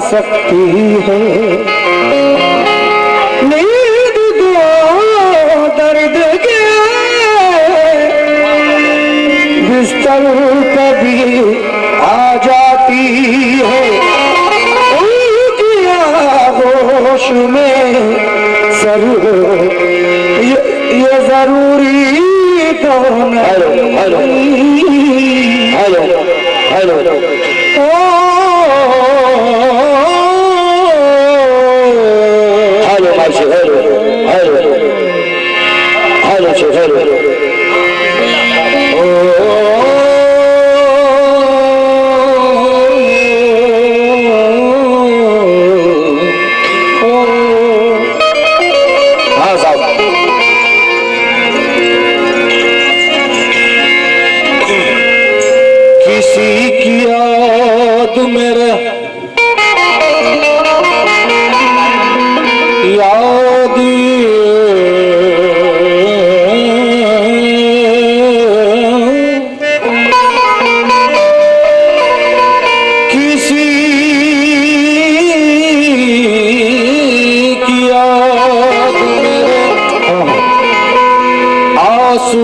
सकती है नींद दो दर्द के बिस्तर पे भी आ जाती है उनकी आगोश में सर ये जरूरी तो नहीं। हेलो हेलो हेलो हेलो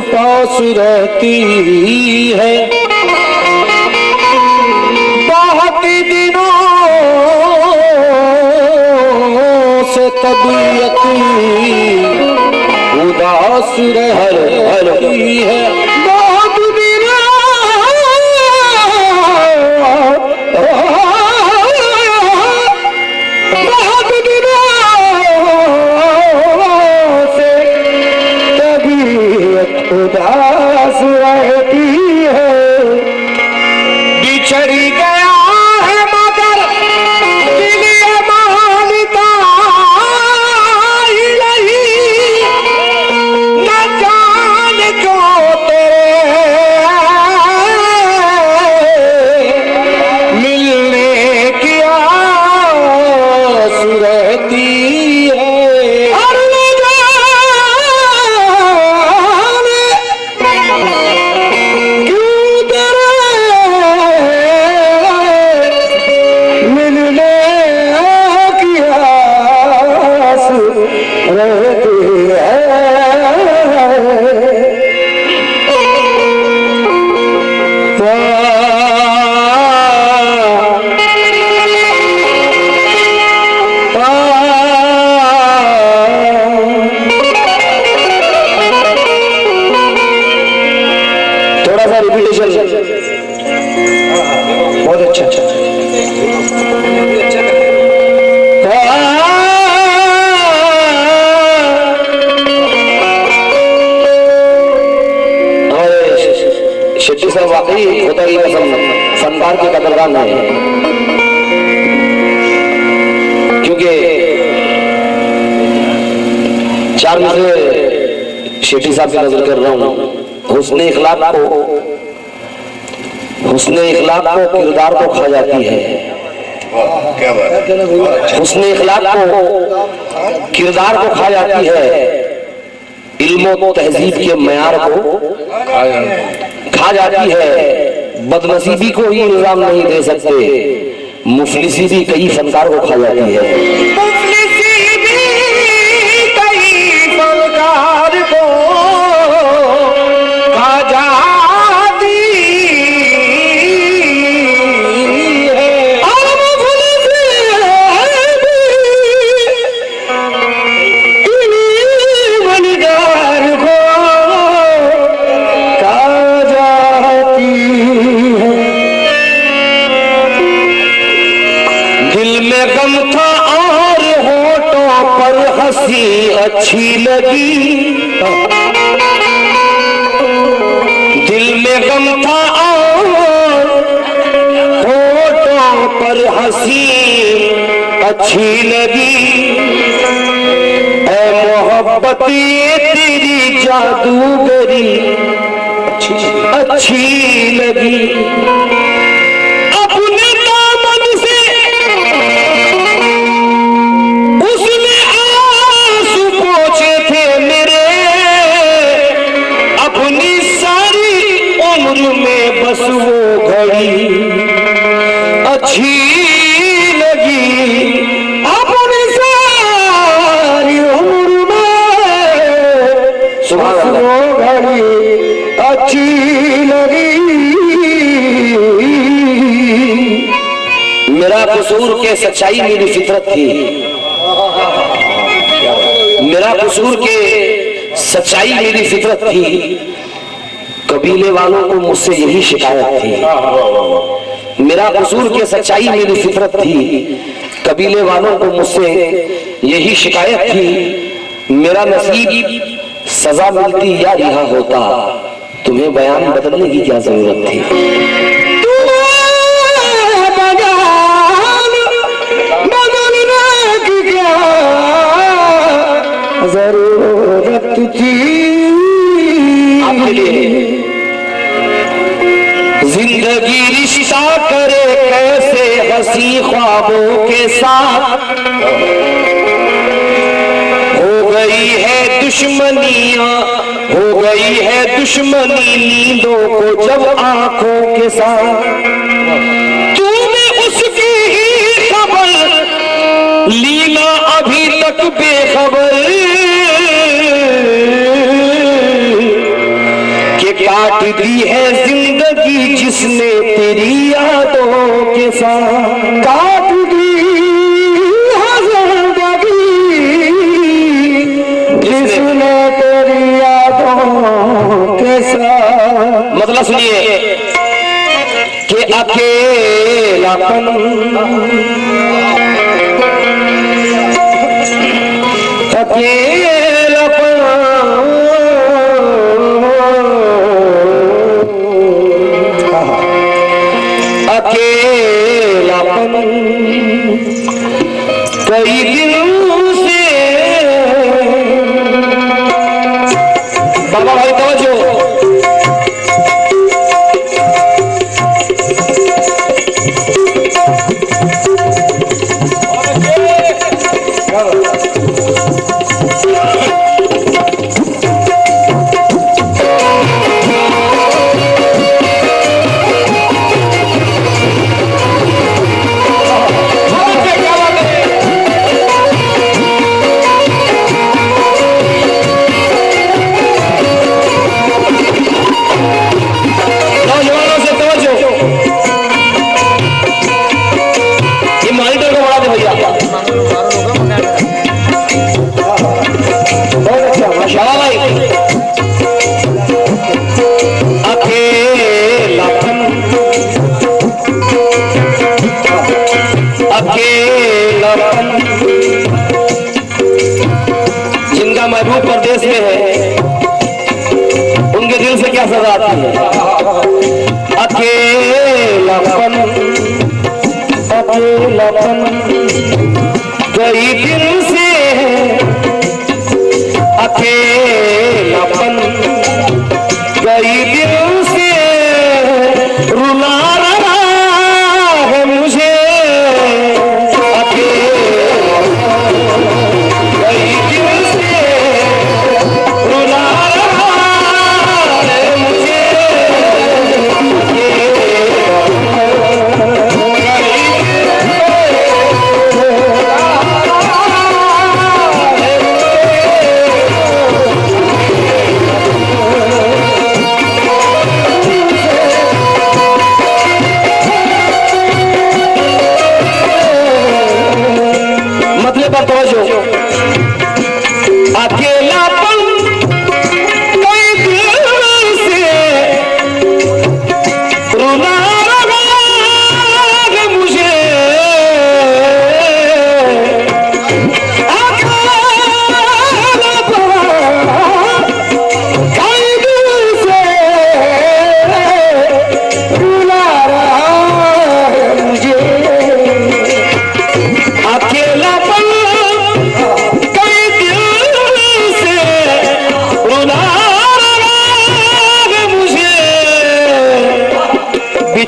पास रहती है बहुत दिनों से तबीयत उदास रहती है बहुत दिनों से तबीयत उदास रहती है बिछड़ी गया है मगर दिल मानता ही नहीं न जान क्यों तेरे मिलने की आस रहती है बहुत अच्छा शेट्टी साहब वाकई होता ही संसार के कदरदान है क्योंकि चार में से शेट्टी साहब की नजर कर रहा हूं हुस्ने इखलाक को किरदार को खा जाती है क्या बात है हुस्ने इखलाक को किरदार को खा जाती है इल्म तहजीब के मयार को खा जाती है बदनसीबी को ही इल्जाम नहीं दे सकते मुफलिसी भी कई फनकार को खा जाती है अच्छी लगी, दिल में गम था और होठों पर हंसी अच्छी लगी। ऐ मोहब्बत ये तेरी जादूगरी अच्छी लगी। अपने दामन से उसने आंसू पोंछे थे मेरे, अपनी सारी उम्र में बस वो घड़ी अच्छी लगी। अपनी सारी उम्र में बस वो घड़ी अच्छी लगी। मेरा कसूर के सच्चाई मेरी फितरत थी, मेरा कसूर के सच्चाई मेरी फितरत थी। कबीले वालों को मुझसे यही शिकायत थी। मेरा कसूर के सच्चाई मेरी फितरत थी, कबीले वालों को मुझसे यही शिकायत थी। मेरा नसीब सजा मिलती या रिहा होता, तुम्हें बयान बदलने की क्या जरूरत थी। जरूरत थी आपके लिए। जिंदगी रिश्ता करे कैसे हंसी ख्वाबों के साथ, हो गई है दुश्मनियां, हो गई है दुश्मनी नींदों को जब आंखों के साथ। तूने उसकी ही खबर लीना अभी तक बेखबर, के काट दी है जिंदगी जिसने तेरी यादों के साथ। काट दी है जिंदगी जिसने तेरी यादों के साथ। मतलब सुनिए कि अकेलापन अकेलापन कई दिनों से। बाबा भाई तवज्जो, जिनका महबूब प्रदेश में है उनके दिल से क्या सजा आती है। अकेलापन अकेलापन कई दिन से है, अकेलापन कई दिन से रुला रहा है मुझे।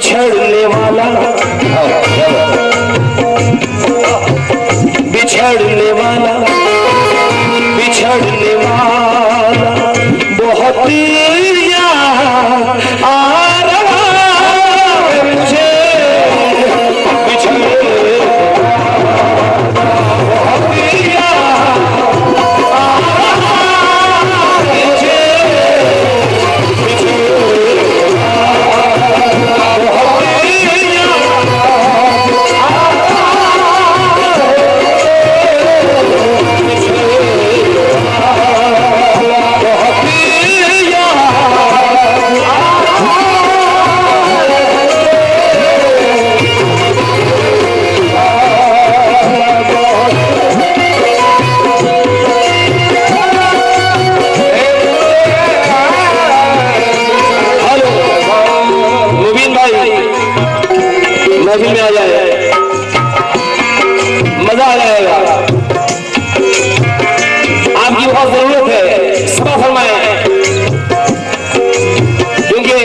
बिछड़ने वाला, बिछड़ने वाला, बिछड़ने वाला बहुत याद आ रहा है मुझे, बिछड़ने महफिल में आ जाए, मजा आ जाएगा। आपकी बहुत जरूरत है, सभा फरमाए, क्योंकि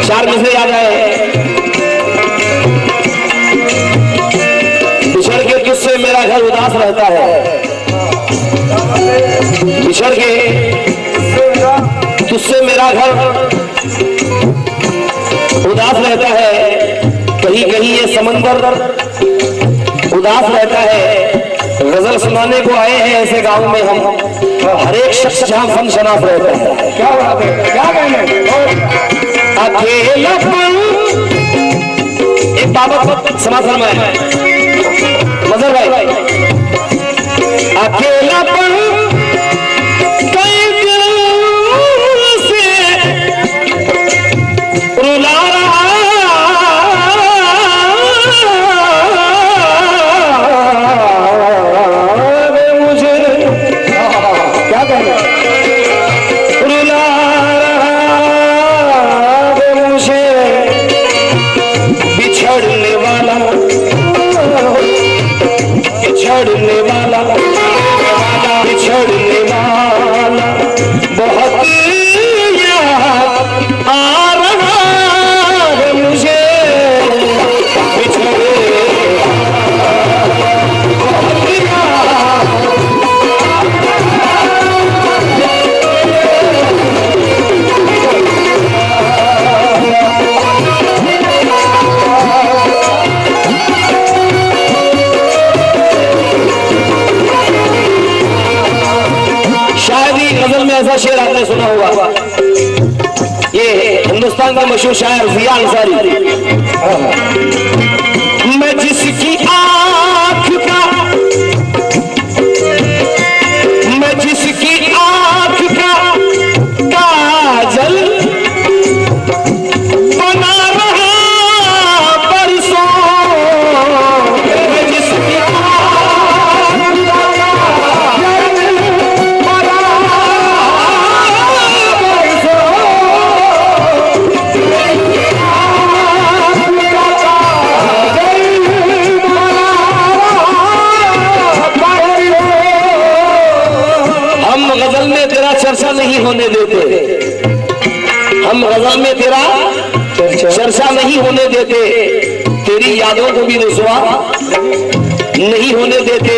4 मिसरे याद आए। बिछड़ के तुझसे मेरा घर उदास रहता है, बिछड़ के तुझसे मेरा घर उदास रहता है, कहीं कहीं ये समंदर उदास रहता है। गजल सुनाने को आए हैं ऐसे गांव में हम, हर एक शख्स जहां फन शनास रहता है। क्या बात है, क्या कहने, अकेलापन एक बाबत समाधान में मजर भाई, अकेलापन कई दिल से रुला बिछड़ने वाला, बिछड़ने वाला बहुत याद आ रहा है मुझे, बिछड़ने बहुत याद। गजल में ऐसा शेर आपने सुना होगा, ये हिंदुस्तान का मशहूर शायर जिया अंसारी, मैं जिसकी आँख का, मैं जिसकी आँख का काजल बना रहा बरसों, मैं जिसकी गजल में तेरा चर्चा नहीं होने देते, हम गजल में तेरा चर्चा नहीं होने देते, तेरी यादों को भी रुसवा नहीं होने देते।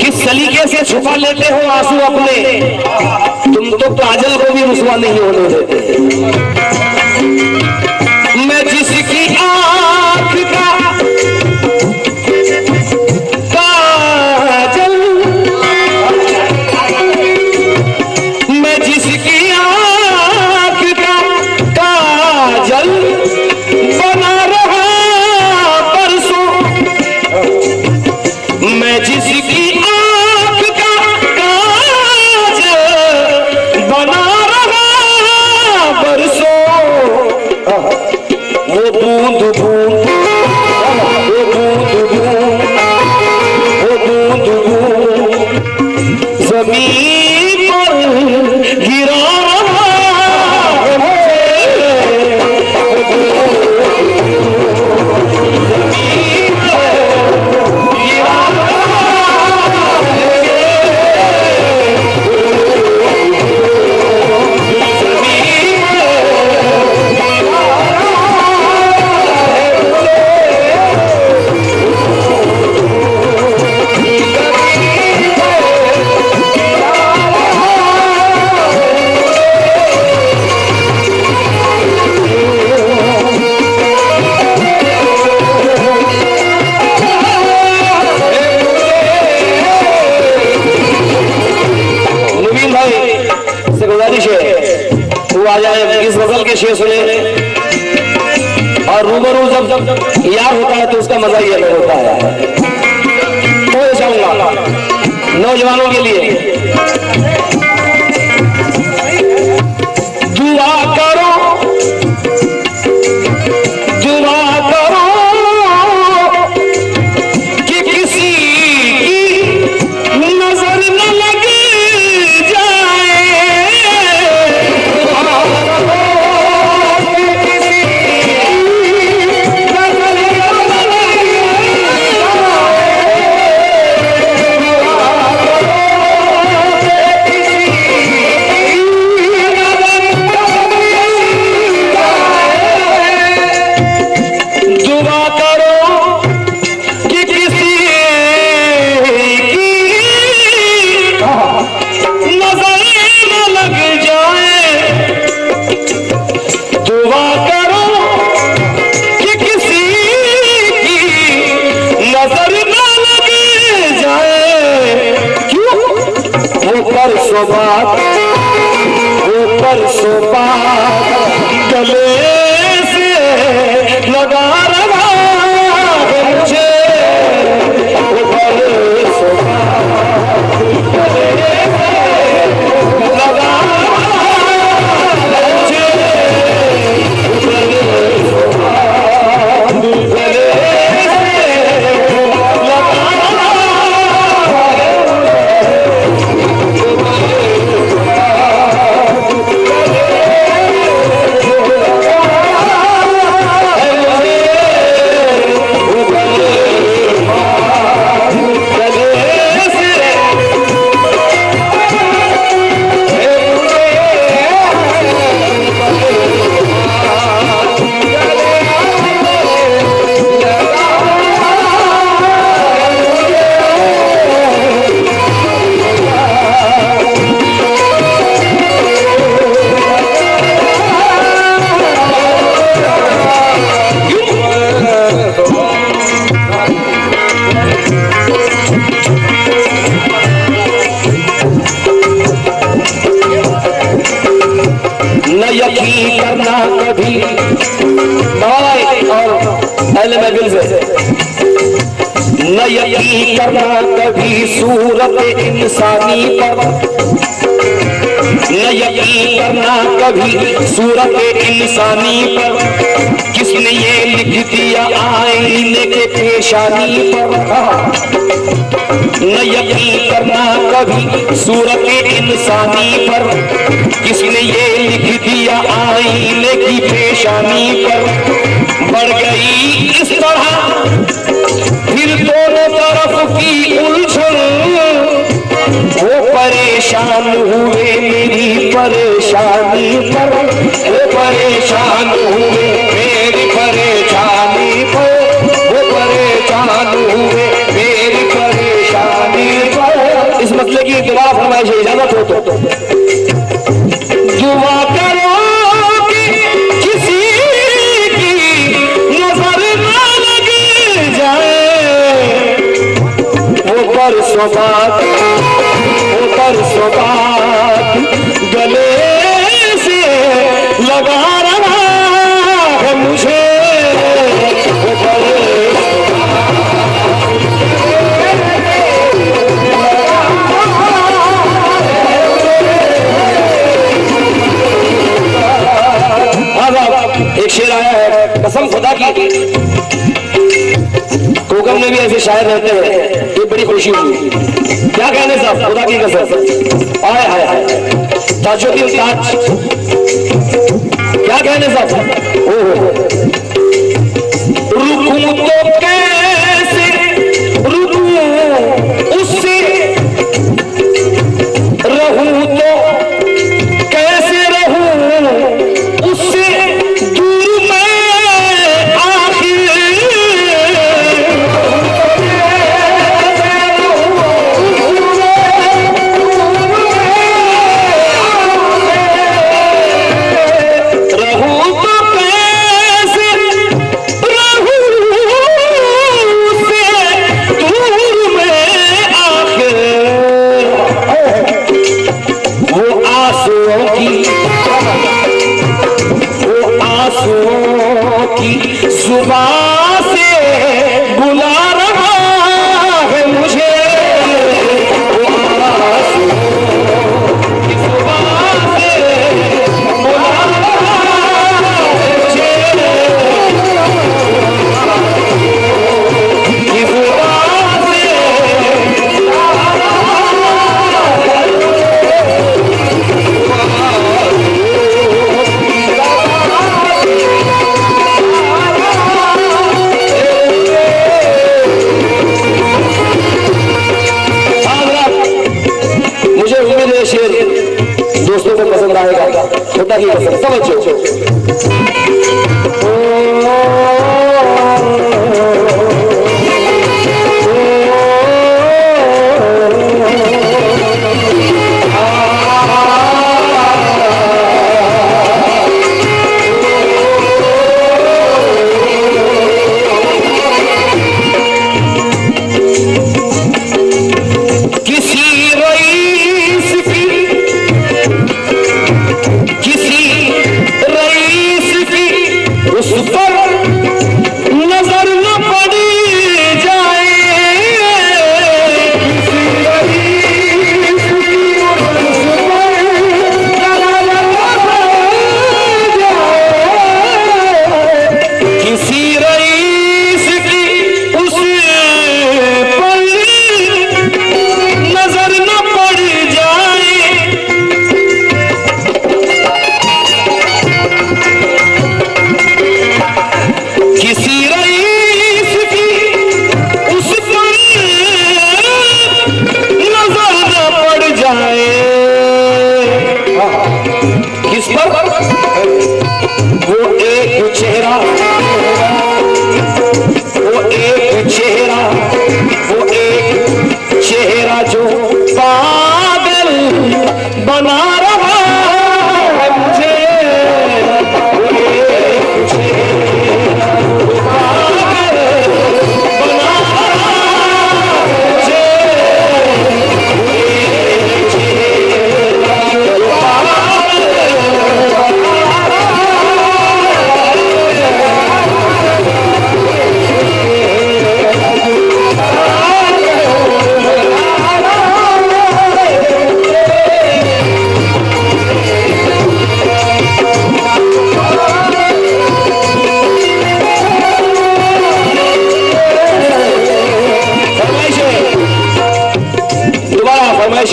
किस सलीके से छुपा लेते हो आंसू अपने, तुम तो काजल को भी रुसवा नहीं होने देते। मैं जिसकी आँख का काजल, मैं जिसकी आँख का काजल बना रहा परसों, मैं जिसकी आँख का काजल बना रहा परसों, गजल के शेर सुने और रूबरू जब यार होता है तो उसका मजा ही अलग होता है। तो चाहूंगा नौजवानों के लिए दुआ करो कि किसी की नजर न लग जाए। परसों बात गले से लगा रहा है मुझे, परसों बात गले से लगा रहा है मुझे, परसों बात गले से लगा रहा यकीन करना कभी और पहले महफिल से न यकीन करना कभी सूरत इंसानी पर, न यकीन करना कभी सूरत इंसानी पर, किसने ये लिख दिया आईने के पेशानी पर। न यकीन करना कभी सूरत इंसानी पर, किसने ये लिख दिया आईने की पेशानी पर। बढ़ गई इस तरह फिर दोनों तरफ की उलझन, वो परेशान हुए मेरी परेशानी पर, वो परेशान हुए मेरी परेशानी पर, वो परेशान हुए मेरी परेशानी पर। इस मसले की दुआ फरमाइश इजाजत हो तो दुआ करो कि किसी की नजर न लग जाए, वो परसों बात गले से लगा रहा है मुझे, एक शेर आया है कसम खुदा की, कोकम में भी ऐसे शायर रहते हैं, ये बड़ी खुशी हुई। क्या कहने साहब, खुदा की कसम, आए हाय हाय ताजुद्दीन ताज, क्या कहने साहब, रुकूं तो कैसे रुकूं उससे, रहूं तो कैसे रहूं उससे, दूर मैं आखिर रहूं तो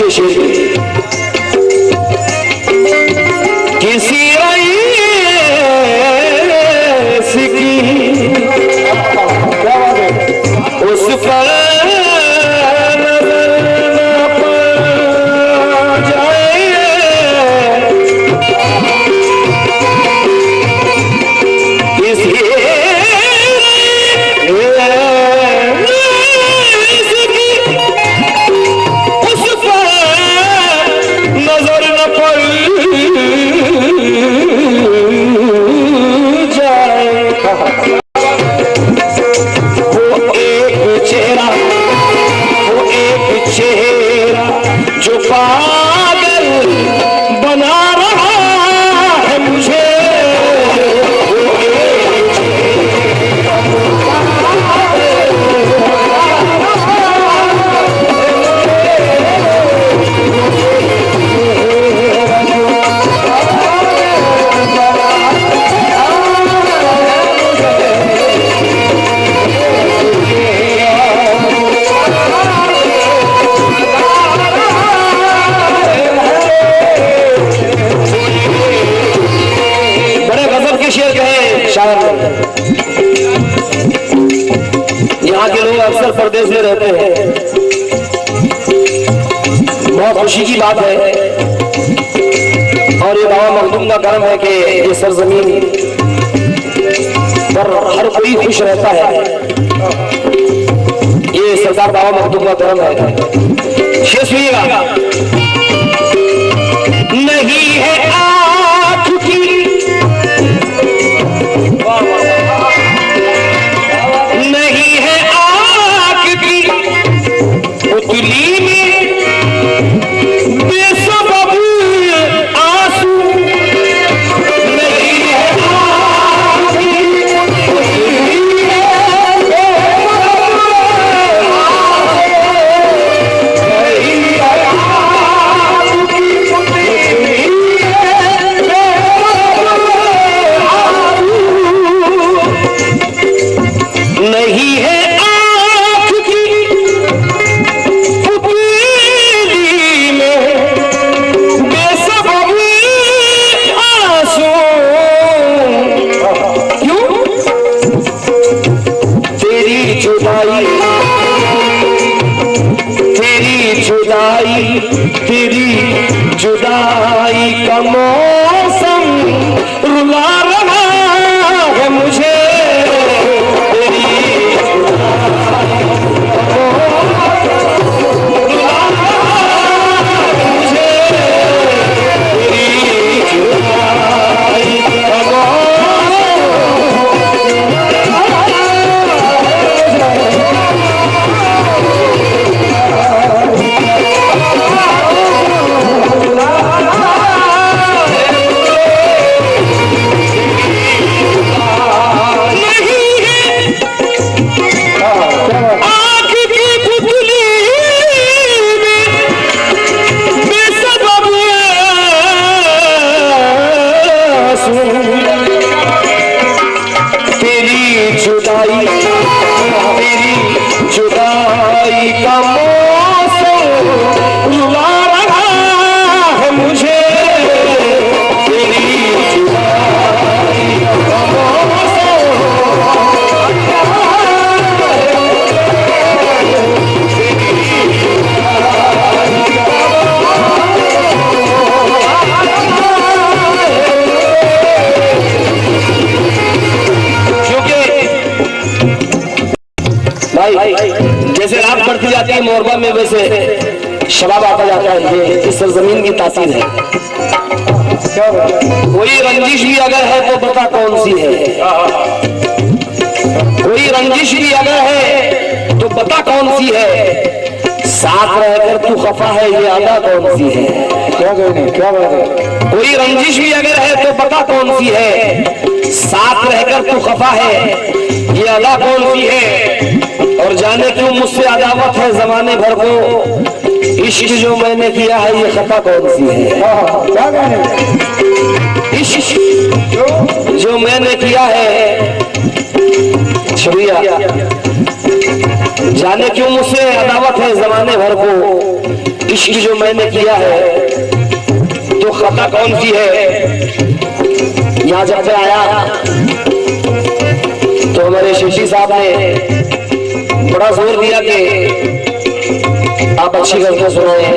पीछे शेर किसी रईस की उस पर यहाँ के लोग अक्सर परदेश में रहते हैं। बहुत खुशी की बात है और ये बाबा मखदूम का कर्म है कि ये सरजमीन पर हर कोई खुश रहता है। ये सरदार बाबा मखदूम का कर्म है। शेष सुनिएगा। नहीं है आँख की नहीं है आँख की उतली में बेसबब आंसू नहीं है आँख की उतली में बेसबब नहीं है आँख की उतली में नहीं है आँख की पुतली में बेसबब आंसू क्यों तेरी जुदाई का मौसम रुला रहा है मुझे जुदाई का मौसम रुला रहा है मुझे तेरी जुदाई का मौसम भाई जैसे रात बढ़ती जाती है मोरबा में वैसे शबाब आता जाता है। ये इस सरजमीन की तासीर है। कोई रंजिश भी अगर है तो बता कौन सी है। कोई रंजिश भी अगर है तो बता कौन सी है। साथ रहकर तू खफा है ये अदा कौन सी है। क्या बात है। कोई रंजिश भी अगर है तो बता कौन सी है। साथ रहकर तू खफा है ये अदा कौन सी है। और जाने क्यों मुझसे अदावत है जमाने भर को। इश्क जो मैंने किया है ये खता कौन सी है। इश्क जो मैंने किया है छुड़िया जाने क्यों मुझसे अदावत है जमाने भर को। इश्क जो मैंने किया है तो खता कौन सी है। यहाँ जब मैं आया तो हमारे शेषी साहब ने बड़ा जोर दिया कि आप अच्छी गजलें सुनाए,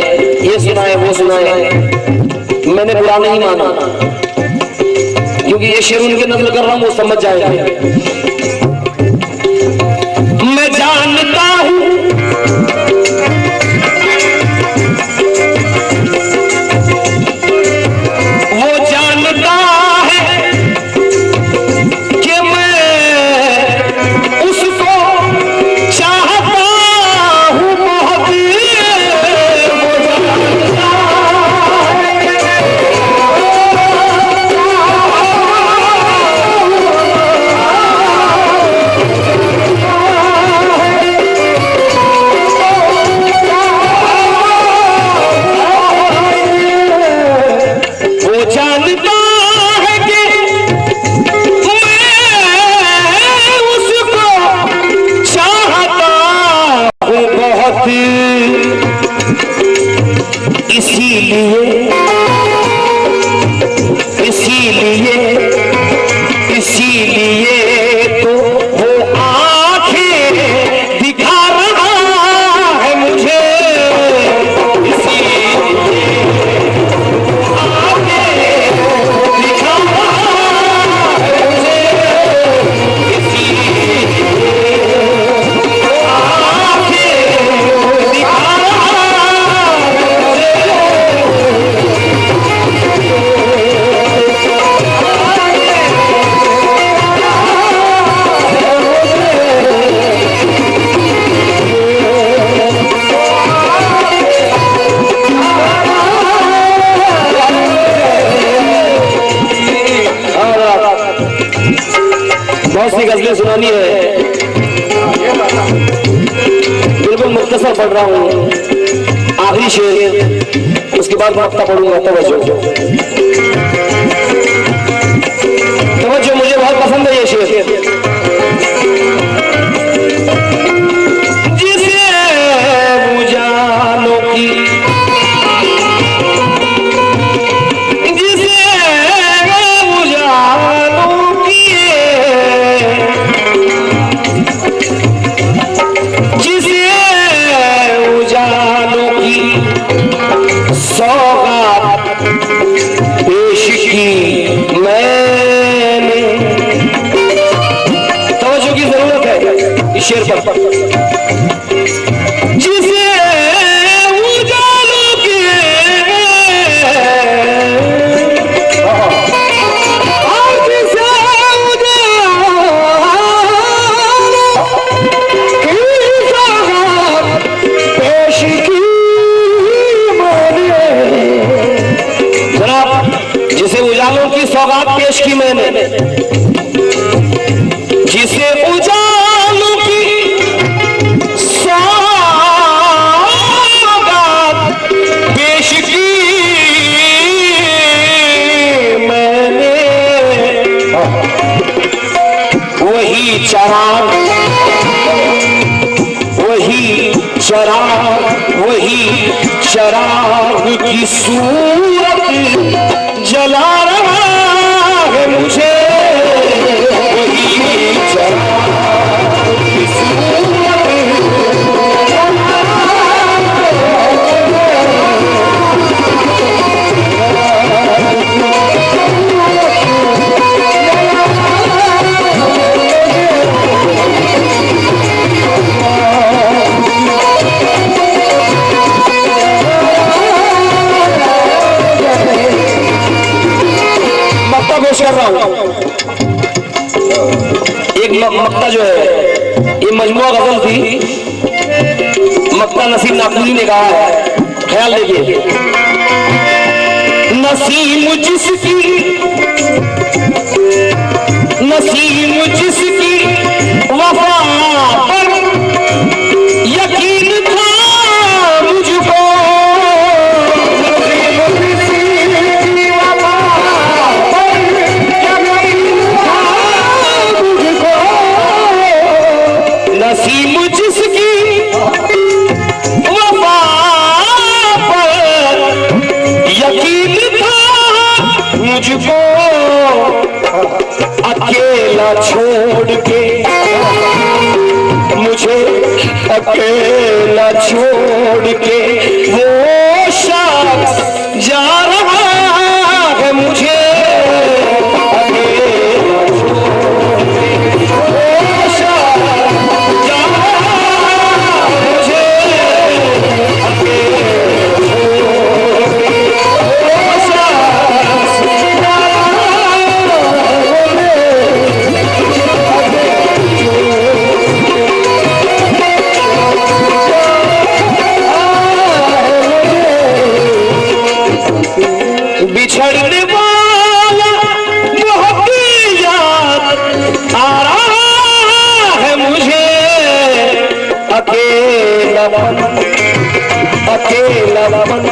ये सुनाए वो सुनाए। मैंने बुरा नहीं माना क्योंकि ये शेर उनके नजर कर रहा हूं, वो समझ जाएंगे। मैं जानता हूं वो जानता है कि मैं उसको चाहता हूं बहुत। इसीलिए तो वो आंखें दिखा रहा है मुझे। इसीलिए आंखें दिखा रहा है मुझे। इसीलिए आंखें दिखा रहा है मुझे। बहुत सी गजलें सुनानी है, बिल्कुल मुख्तसर पढ़ रहा हूँ। आखिरी शेर, उसके बाद वक्ता पढ़ूंगा। तवज्जो, मुझे बहुत पसंद है ये शेर। जिसे उजालों की सौगात पेश की मैंने। तवज्जो की जरूरत है इस शेर पर। जिसे उजालों की और जिसे उजालों पेश की जिसे उजालों की सौगात पेश की मैंने। जिसे उजालों की सौगात पेश की मैंने। वही चिराग की सूरत जला रहा है मुझे। वही चिराग की सूरत जला कर रहा हूं। एक मक्ता जो है, ये मजमुआ गजल थी, मक्ता नसीम नागपुरी ने कहा है। ख्याल देखिए। नसीम जिसकी वफा पर यकीन था मुझको। नसीम जिसकी वफा अकेला छोड़ के, मुझे अकेला छोड़ के वो शख्स जा रहा है, मुझे अकेला छोड़ के वो शख्स जा रहा है, मुझे अकेला छोड़ के वो शख्स जा रहा है, बिछड़ने वाला बहुत याद आ रहा है, मुझे अकेलापन अकेलापन